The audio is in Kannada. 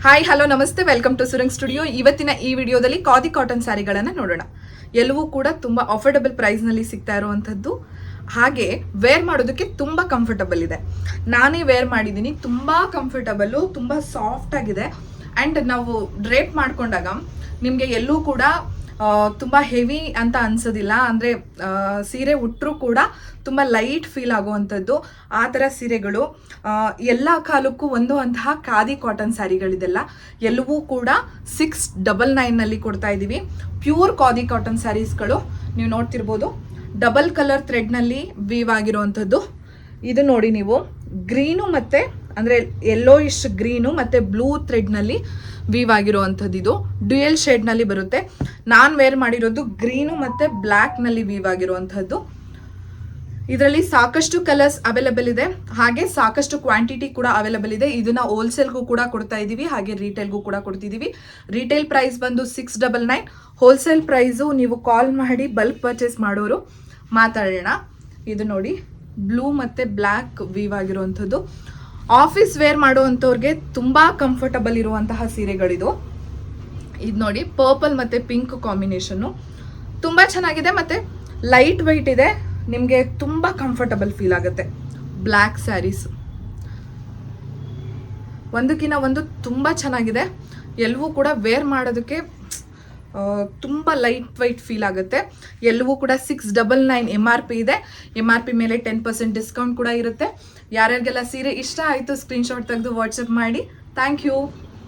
ಹಾಯ್ ಹಲೋ ನಮಸ್ತೆ, ವೆಲ್ಕಮ್ ಟು ಸುರಂಗ್ ಸ್ಟುಡಿಯೋ. ಇವತ್ತಿನ ಈ ವಿಡಿಯೋದಲ್ಲಿ ಖಾದಿ ಕಾಟನ್ ಸ್ಯಾರಿಗಳನ್ನು ನೋಡೋಣ. ಎಲ್ಲವೂ ಕೂಡ ತುಂಬ ಅಫೋರ್ಡಬಲ್ ಪ್ರೈಸ್ನಲ್ಲಿ ಸಿಗ್ತಾ ಇರುವಂಥದ್ದು, ಹಾಗೆ ವೇರ್ ಮಾಡೋದಕ್ಕೆ ತುಂಬ ಕಂಫರ್ಟಬಲ್ ಇದೆ. ನಾನೇ ವೇರ್ ಮಾಡಿದ್ದೀನಿ, ತುಂಬ ಕಂಫರ್ಟಬಲ್ಲು, ತುಂಬ ಸಾಫ್ಟ್ ಆಗಿದೆ. ಆ್ಯಂಡ್ ನಾವು ಡ್ರೇಪ್ ಮಾಡ್ಕೊಂಡಾಗ ನಿಮಗೆ ಎಲ್ಲೂ ಕೂಡ ತುಂಬ ಹೆವಿ ಅಂತ ಅನ್ಸೋದಿಲ್ಲ. ಅಂದರೆ ಸೀರೆ ಉಟ್ಟರೂ ಕೂಡ ತುಂಬ ಲೈಟ್ ಫೀಲ್ ಆಗುವಂಥದ್ದು ಆ ಥರ ಸೀರೆಗಳು. ಎಲ್ಲ ಕಾಲಕ್ಕೂ ಅಂತಹ ಖಾದಿ ಕಾಟನ್ ಸ್ಯಾರಿಗಳಿದೆಲ್ಲ ಎಲ್ಲವೂ ಕೂಡ 699ನಲ್ಲಿ ಕೊಡ್ತಾ ಇದ್ದೀವಿ. ಪ್ಯೂರ್ ಖಾದಿ ಕಾಟನ್ ಸ್ಯಾರೀಸ್ಗಳು ನೀವು ನೋಡ್ತಿರ್ಬೋದು. ಡಬಲ್ ಕಲರ್ ಥ್ರೆಡ್ನಲ್ಲಿ ವೀವ್ ಆಗಿರುವಂಥದ್ದು. ಇದು ನೋಡಿ ನೀವು, ಗ್ರೀನು ಮತ್ತು ಅಂದರೆ ಯೆಲ್ಲೋಯಿಶ್ ಗ್ರೀನು ಮತ್ತು ಬ್ಲೂ ಥ್ರೆಡ್ನಲ್ಲಿ ವೀವ್ ಆಗಿರುವಂಥದ್ದು. ಇದು ಡ್ಯುಯಲ್ ಶೇಡ್ನಲ್ಲಿ ಬರುತ್ತೆ. ನಾನು ವೇರ್ ಮಾಡಿರೋದು ಗ್ರೀನು ಮತ್ತು ಬ್ಲ್ಯಾಕ್ನಲ್ಲಿ ವೀವ್ ಆಗಿರುವಂಥದ್ದು. ಇದರಲ್ಲಿ ಸಾಕಷ್ಟು ಕಲರ್ಸ್ ಅವೈಲೇಬಲ್ ಇದೆ, ಹಾಗೆ ಸಾಕಷ್ಟು ಕ್ವಾಂಟಿಟಿ ಕೂಡ ಅವೈಲೇಬಲ್ ಇದೆ. ಇದನ್ನ ಹೋಲ್ಸೇಲ್ಗೂ ಕೂಡ ಕೊಡ್ತಾ ಇದ್ದೀವಿ, ಹಾಗೆ ರೀಟೇಲ್ಗೂ ಕೂಡ ಕೊಡ್ತಿದ್ದೀವಿ. ರೀಟೇಲ್ ಪ್ರೈಸ್ ಬಂದು 699, ಹೋಲ್ಸೇಲ್ ಪ್ರೈಸು ನೀವು ಕಾಲ್ ಮಾಡಿ ಬಲ್ಕ್ ಪರ್ಚೇಸ್ ಮಾಡೋರು ಮಾತಾಡೋಣ. ಇದು ನೋಡಿ, ಬ್ಲೂ ಮತ್ತು ಬ್ಲ್ಯಾಕ್ ವೀವ್ ಆಗಿರುವಂಥದ್ದು. ಆಫೀಸ್ ವೇರ್ ಮಾಡುವಂಥವ್ರಿಗೆ ತುಂಬ ಕಂಫರ್ಟಬಲ್ ಇರುವಂತಹ ಸೀರೆಗಳಿದು. ಇದು ನೋಡಿ, ಪರ್ಪಲ್ ಮತ್ತು ಪಿಂಕ್ ಕಾಂಬಿನೇಷನ್ನು ತುಂಬ ಚೆನ್ನಾಗಿದೆ ಮತ್ತು ಲೈಟ್ ವೆಯ್ಟ್ ಇದೆ. ನಿಮಗೆ ತುಂಬ ಕಂಫರ್ಟಬಲ್ ಫೀಲ್ ಆಗುತ್ತೆ. ಬ್ಲ್ಯಾಕ್ ಸ್ಯಾರೀಸ್ ಒಂದಕ್ಕಿಂತ ಒಂದು ತುಂಬ ಚೆನ್ನಾಗಿದೆ. ಎಲ್ಲವೂ ಕೂಡ ವೇರ್ ಮಾಡೋದಕ್ಕೆ ತುಂಬ ಲೈಟ್ ವೈಟ್ ಫೀಲ್ ಆಗುತ್ತೆ. ಎಲ್ಲವೂ ಕೂಡ 699 MRP ಇದೆ. MRP ಮೇಲೆ 10% ಡಿಸ್ಕೌಂಟ್ ಕೂಡ ಇರುತ್ತೆ. ಯಾರ್ಯಾರಿಗೆಲ್ಲ ಸೀರೆ ಇಷ್ಟ ಆಯಿತು ಸ್ಕ್ರೀನ್ಶಾಟ್ ತೆಗೆದು ವಾಟ್ಸಪ್ ಮಾಡಿ. Thank you.